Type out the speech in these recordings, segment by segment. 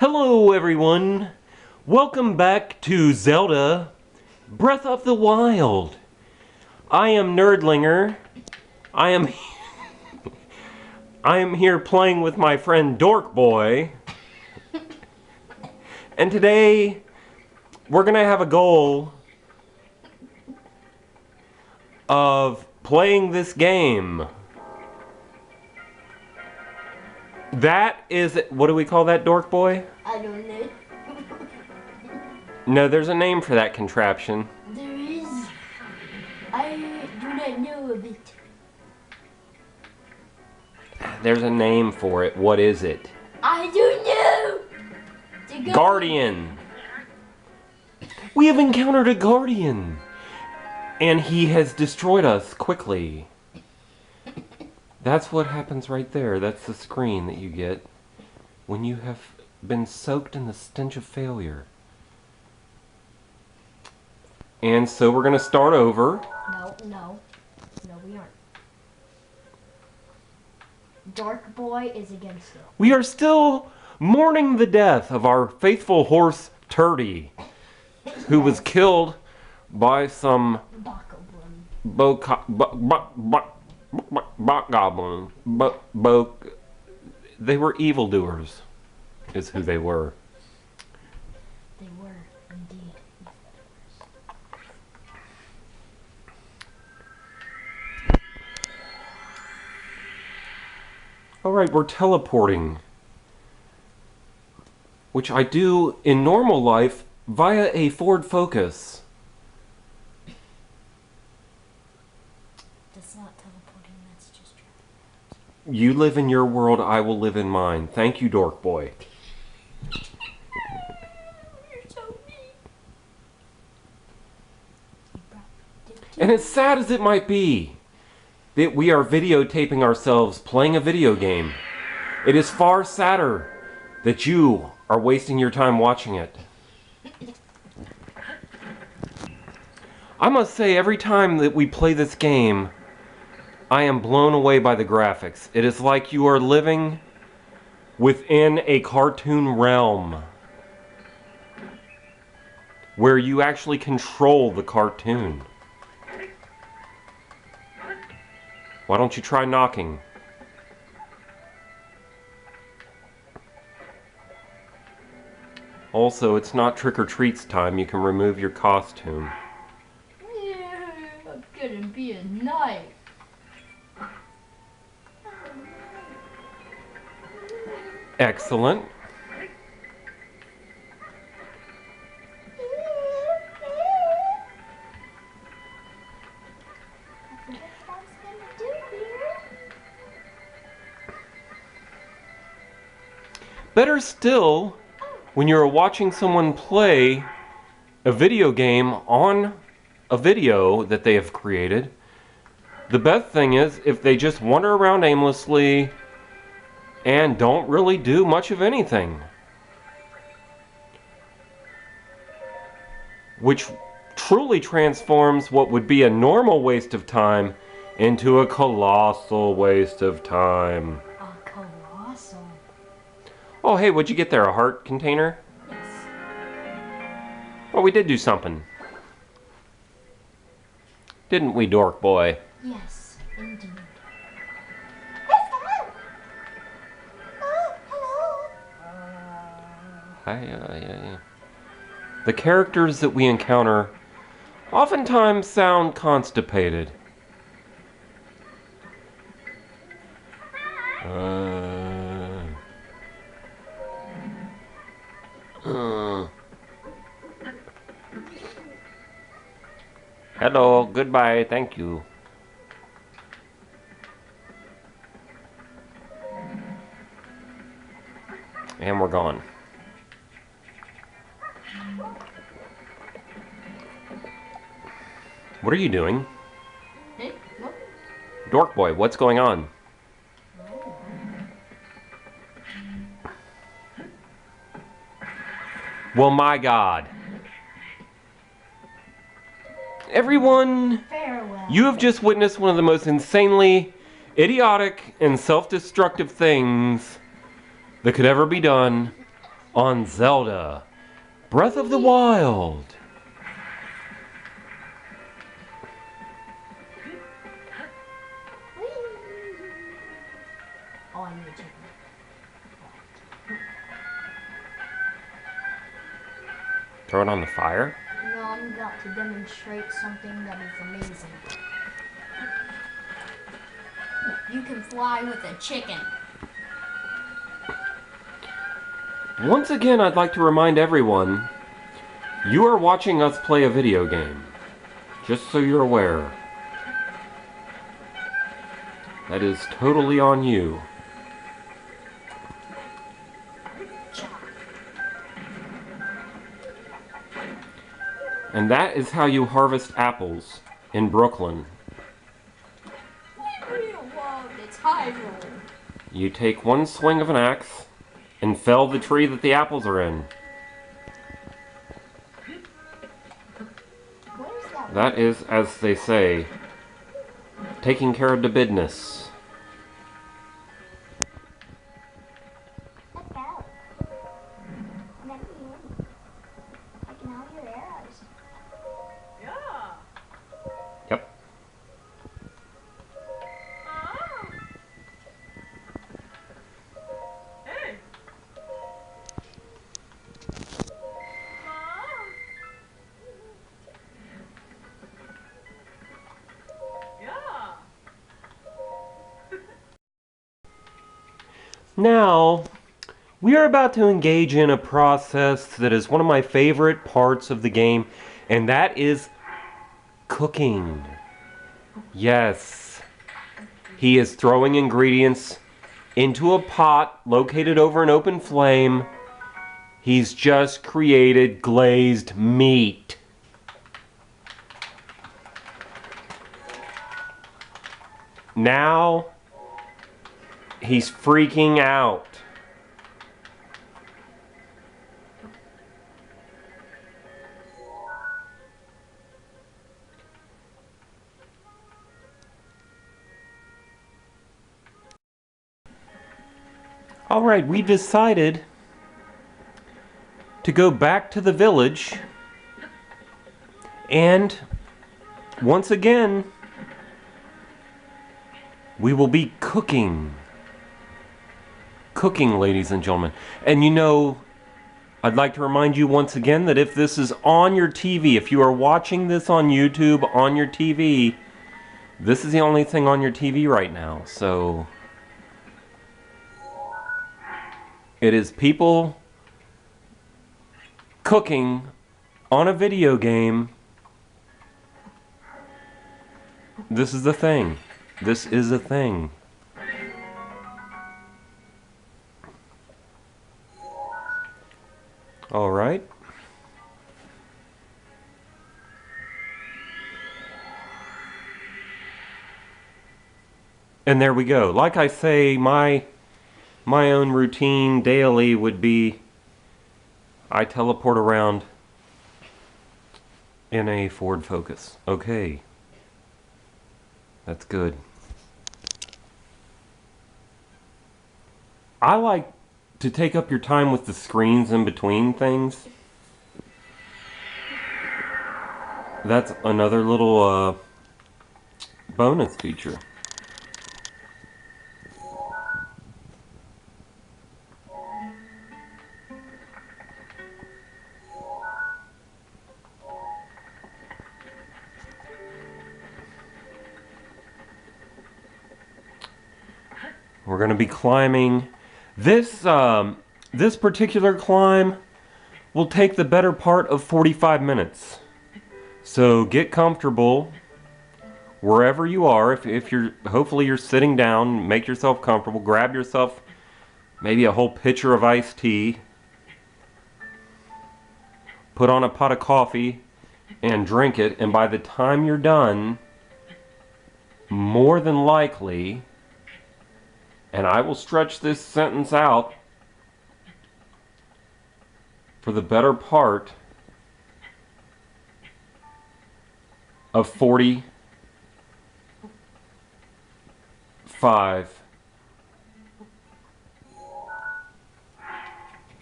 Hello everyone, welcome back to Zelda Breath of the Wild. I am NerdLinger. I am here playing with my friend DorkBoy. And today we're gonna have a goal of playing this game. That is, what do we call that, DorkBoy? I don't know. No, there's a name for that contraption. There is. I do not know of it. There's a name for it. What is it? I don't know. Guardian. We have encountered a guardian. And he has destroyed us quickly. That's what happens right there. That's the screen that you get when you have been soaked in the stench of failure. And so we're going to start over. No, we aren't. DorkBoy is against it. We are still mourning the death of our faithful horse, Turdy, who was killed by some goblin. They were evildoers, is who they were. They were, indeed. Alright, we're teleporting. Which I do in normal life via a Ford Focus. That's not teleporting, that's just traveling. You live in your world, I will live in mine. Thank you, DorkBoy. You're so mean. And as sad as it might be that we are videotaping ourselves playing a video game, it is far sadder that you are wasting your time watching it. I must say, every time that we play this game, I am blown away by the graphics. It is like you are living within a cartoon realm where you actually control the cartoon. Why don't you try knocking? Also, it's not trick-or-treats time. You can remove your costume. Yeah, I'm gonna be a knife. Excellent. Better still, when you're watching someone play a video game on a video that they have created, the best thing is if they just wander around aimlessly and don't really do much of anything. Which truly transforms what would be a normal waste of time into a colossal waste of time. A colossal. Oh, hey, what'd you get there? A heart container? Yes. Well, we did do something. Didn't we, DorkBoy? Yes, indeed. Hi. The characters that we encounter oftentimes sound constipated. Hello, goodbye, thank you. And we're gone. What are you doing? Hey, what? DorkBoy, what's going on? Well, my God. Everyone, Farewell. you have just witnessed one of the most insanely idiotic and self-destructive things that could ever be done on Zelda Breath of the Wild. Oh, I need a chicken. Throw it on the fire? No, I'm about to demonstrate something that is amazing. You can fly with a chicken. Once again, I'd like to remind everyone, you are watching us play a video game. Just so you're aware. That is totally on you. And that is how you harvest apples in Brooklyn. It's Hyrule. You take one swing of an axe and fell the tree that the apples are in. Where's that? That is, as they say, taking care of the business. Let's go. Let me in. I can have your arrows. Yeah. Yep. Hey. Yeah. Now, we are about to engage in a process that is one of my favorite parts of the game, and that is cooking. Yes. He is throwing ingredients into a pot located over an open flame. He's just created glazed meat. Now, he's freaking out. Alright, we decided to go back to the village and once again we will be cooking. Cooking, ladies and gentlemen. And you know, I'd like to remind you once again that if this is on your TV, if you are watching this on YouTube on your TV, this is the only thing on your TV right now. So it is people cooking on a video game. This is the thing. This is a thing. All right. And there we go. Like I say, my own routine daily would be I teleport around in a Ford Focus. Okay. That's good. I like to take up your time with the screens in between things. That's another little bonus feature. We're going to be climbing. This particular climb will take the better part of 45 minutes. So get comfortable wherever you are. If you're, hopefully you're sitting down, make yourself comfortable. Grab yourself maybe a whole pitcher of iced tea. Put on a pot of coffee and drink it. And by the time you're done, more than likely, and I will stretch this sentence out for the better part of 45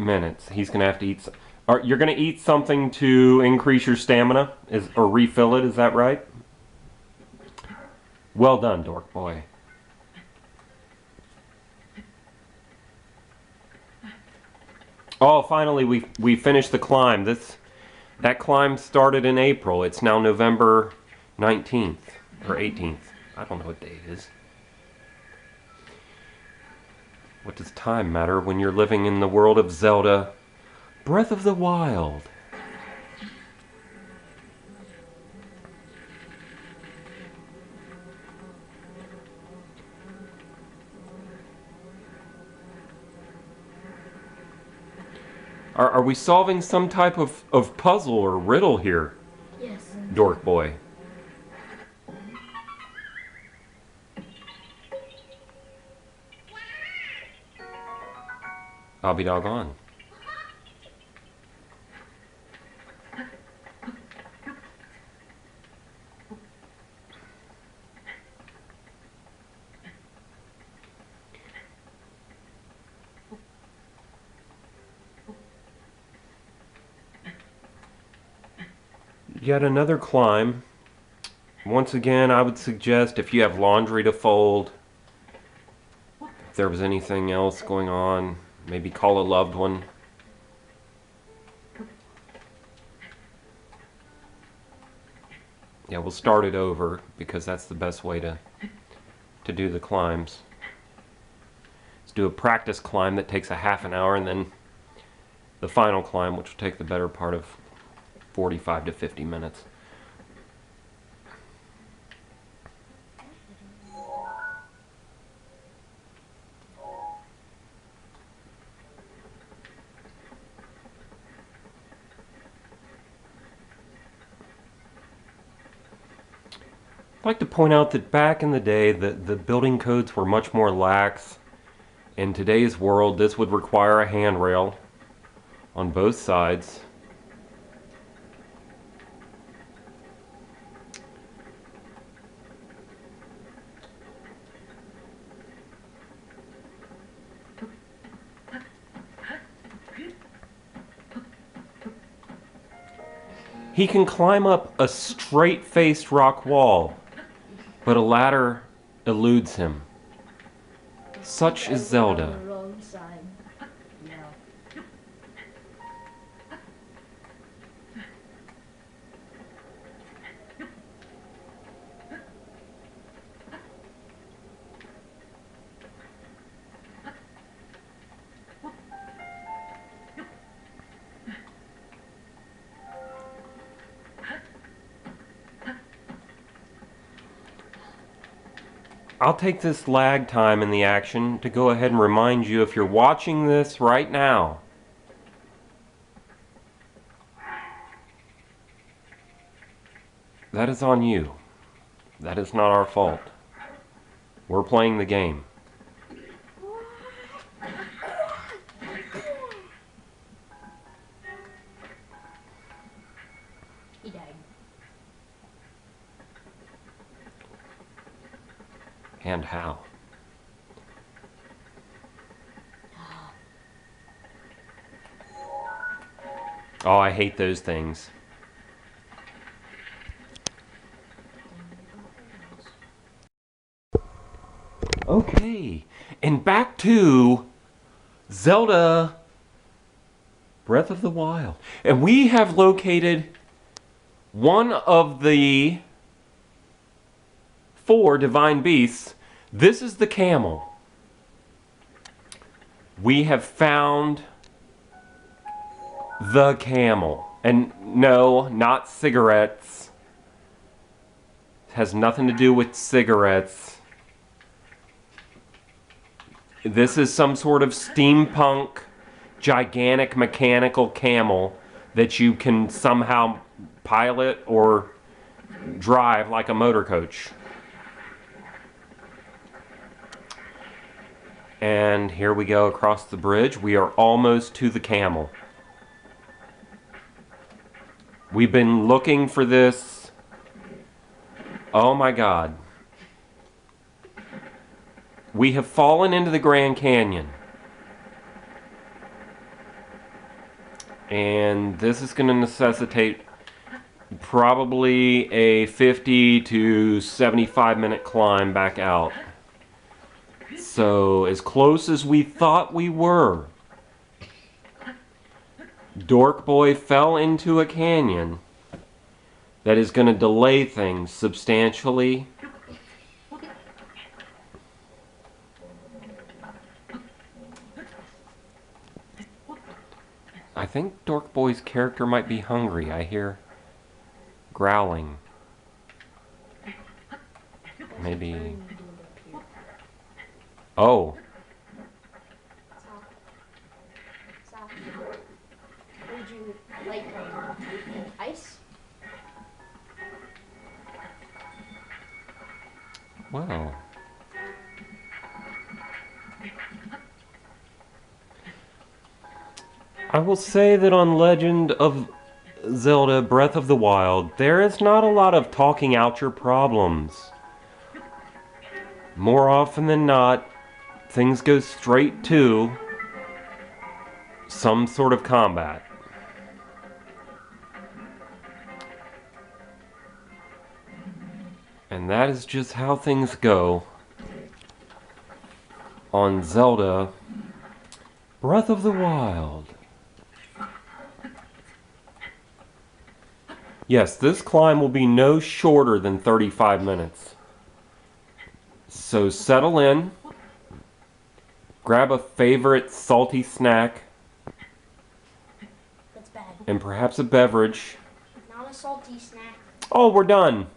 minutes. He's gonna have to eat. You're gonna eat something to increase your stamina, or refill it? Is that right? Well done, Dork Boy. Oh, finally we finished the climb. That climb started in April. It's now November 19th or 18th. I don't know what day it is. What does time matter when you're living in the world of Zelda Breath of the Wild? Are we solving some type of puzzle or riddle here, Yes. Dork Boy? I'll be doggone. Yet another climb. Once again, I would suggest if you have laundry to fold, if there was anything else going on, maybe call a loved one. Yeah, we'll start it over because that's the best way to do the climbs. Let's do a practice climb that takes a half an hour, and then the final climb, which will take the better part of 45 to 50 minutes. I'd like to point out that back in the day, the building codes were much more lax. In today's world, this would require a handrail on both sides. He can climb up a straight-faced rock wall, but a ladder eludes him. Such is Zelda. On the wrong side. No. I'll take this lag time in the action to go ahead and remind you, if you're watching this right now, that is on you. That is not our fault. We're playing the game. He died. And how? Oh, I hate those things. Okay, and back to Zelda Breath of the Wild. And we have located one of the 4 divine beasts. This is the camel. We have found the camel. And no, not cigarettes. It has nothing to do with cigarettes. This is some sort of steampunk, gigantic mechanical camel that you can somehow pilot or drive like a motor coach. And here we go across the bridge. We are almost to the camel. We've been looking for this. Oh my God. We have fallen into the Grand Canyon. And this is going to necessitate probably a 50 to 75 minute climb back out. So, as close as we thought we were, DorkBoy fell into a canyon that is going to delay things substantially. I think DorkBoy's character might be hungry. I hear growling. Maybe. Oh. Stop. Would you like ice? Wow. I will say that on Legend of Zelda Breath of the Wild, there is not a lot of talking out your problems. More often than not, things go straight to some sort of combat. And that is just how things go on Zelda Breath of the Wild. Yes, this climb will be no shorter than 35 minutes. So settle in, grab a favorite salty snack, That's bad. and perhaps a beverage. Not a salty snack. Oh, we're done.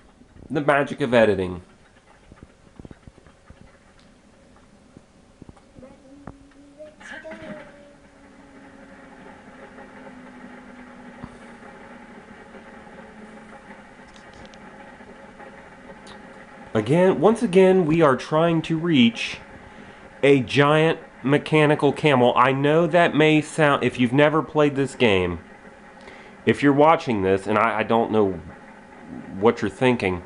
The magic of editing. Let's go. Once again, we are trying to reach a giant mechanical camel. I know that may sound, if you've never played this game, if you're watching this, and I don't know what you're thinking,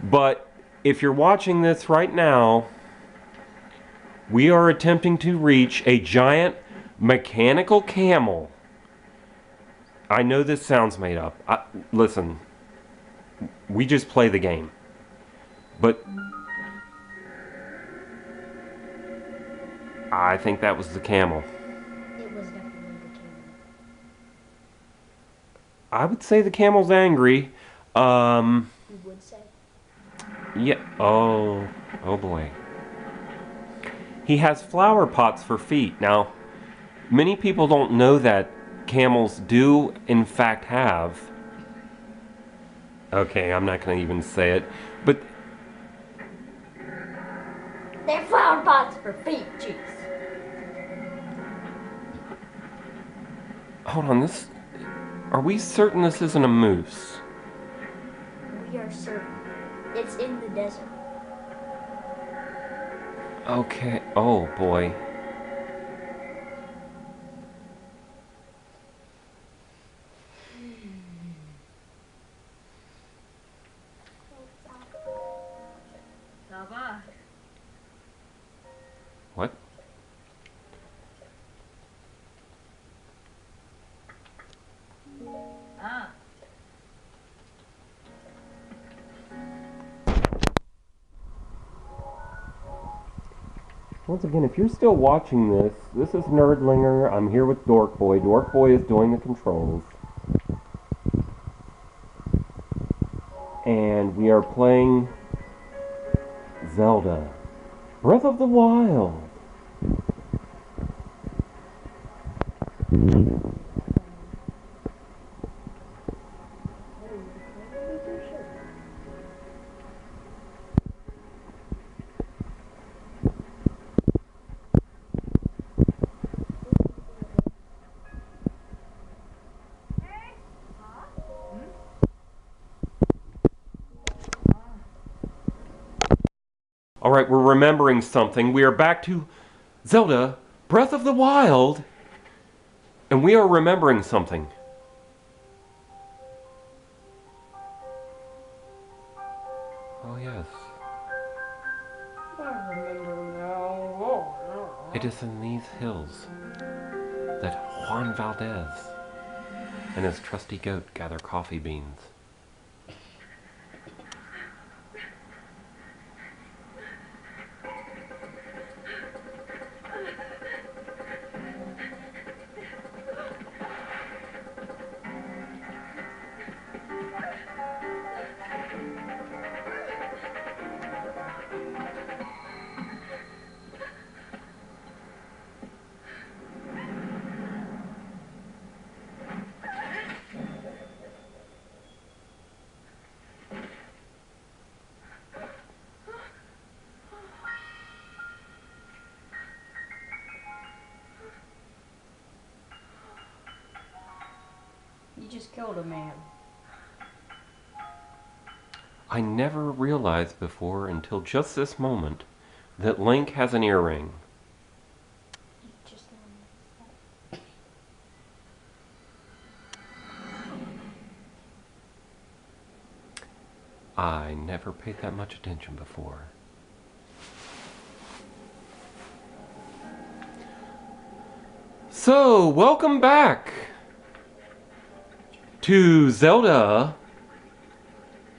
but if you're watching this right now, we are attempting to reach a giant mechanical camel. I know this sounds made up. Listen, we just play the game. But I think that was the camel. It was definitely the camel. I would say the camel's angry. You would say? Yeah. Oh boy. He has flower pots for feet. Now, many people don't know that camels do, in fact, have. Okay, I'm not going to even say it. But They're flower pots for feet, jeez. hold on, this. Are we certain this isn't a moose? We are certain. It's in the desert. Okay. Oh boy. Zelda. What? Ah. Once again, if you're still watching this, this is NerdLinger. I'm here with DorkBoy. DorkBoy is doing the controls. And we are playing Zelda Breath of the Wild. Alright, we're remembering something. We are back to Zelda Breath of the Wild. And we are remembering something. Oh, yes. I remember now. It is in these hills that Juan Valdez and his trusty goat gather coffee beans. You just killed a man. I never realized before until just this moment that Link has an earring. Just I never paid that much attention before. So, welcome back to Zelda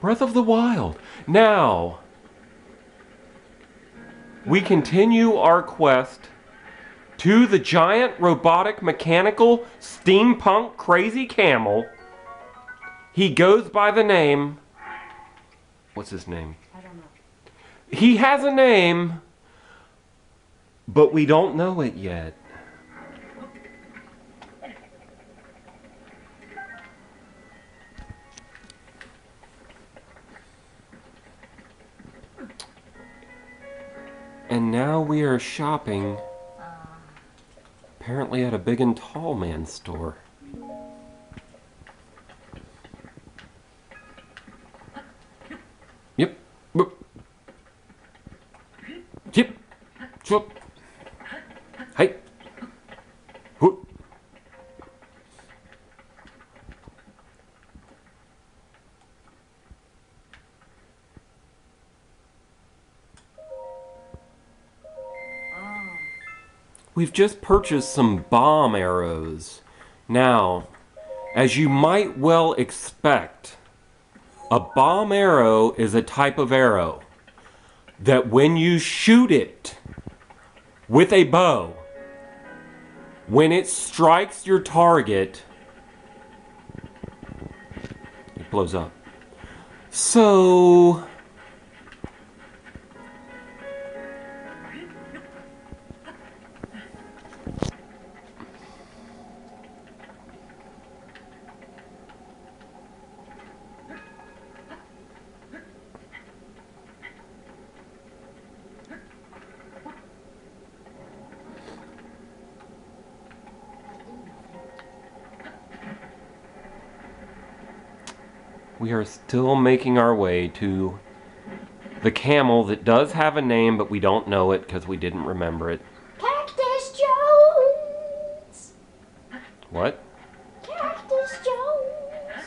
Breath of the Wild. Now, we continue our quest to the giant robotic mechanical steampunk crazy camel. He goes by the name... What's his name? I don't know. He has a name, but we don't know it yet. And now we are shopping, apparently at a big and tall man store. Yep. Yep. Chup. Hey. Whoop. We've just purchased some bomb arrows. Now, as you might well expect, a bomb arrow is a type of arrow that when you shoot it with a bow, when it strikes your target, it blows up. So... we are still making our way to the camel that does have a name, but we don't know it because we didn't remember it. Cactus Jones! What? Cactus Jones!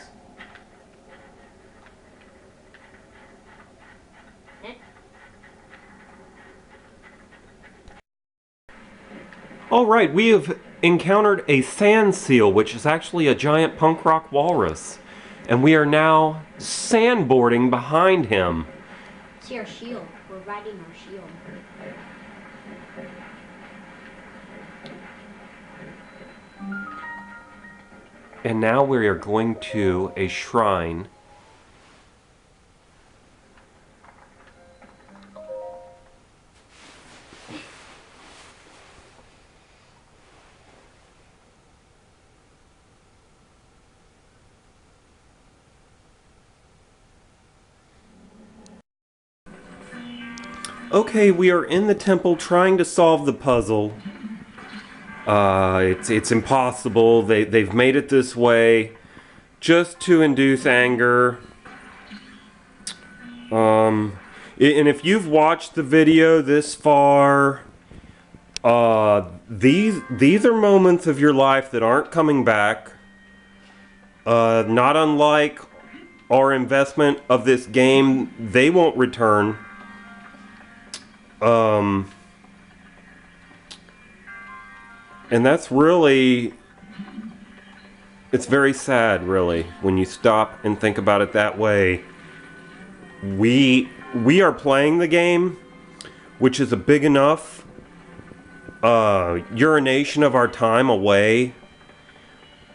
Alright, we have encountered a sand seal, which is actually a giant punk rock walrus. And we are now sandboarding behind him. See our shield. We're riding our shield. And now we are going to a shrine. Okay, we are in the temple trying to solve the puzzle. It's impossible. They've made it this way just to induce anger. And if you've watched the video this far, these are moments of your life that aren't coming back. Not unlike our investment of this game, they won't return. And that's really It's very sad, really, when you stop and think about it that way. We are playing the game, which is a big enough urination of our time away.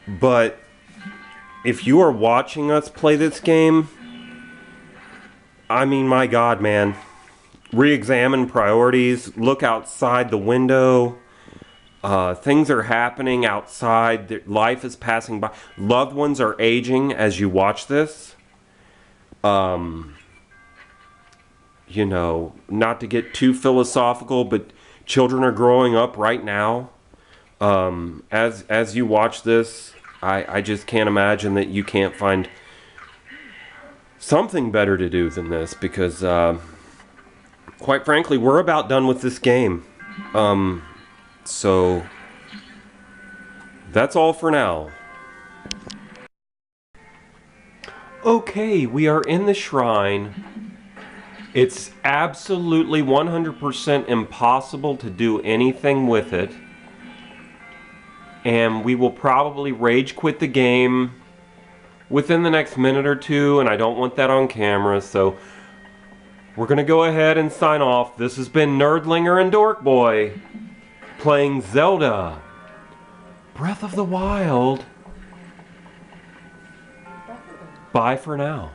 But if you are watching us play this game, I mean, my God, man. Re-examine priorities. Look outside the window. Things are happening outside. Life is passing by. Loved ones are aging as you watch this. You know, not to get too philosophical, but children are growing up right now. As you watch this, I just can't imagine that you can't find something better to do than this, because quite frankly, we're about done with this game. So that's all for now. Okay, we are in the shrine. It's absolutely 100% impossible to do anything with it. And we will probably rage quit the game within the next minute or two, and I don't want that on camera, so we're gonna go ahead and sign off. This has been NerdLinger and DorkBoy playing Zelda Breath of the Wild. Bye for now.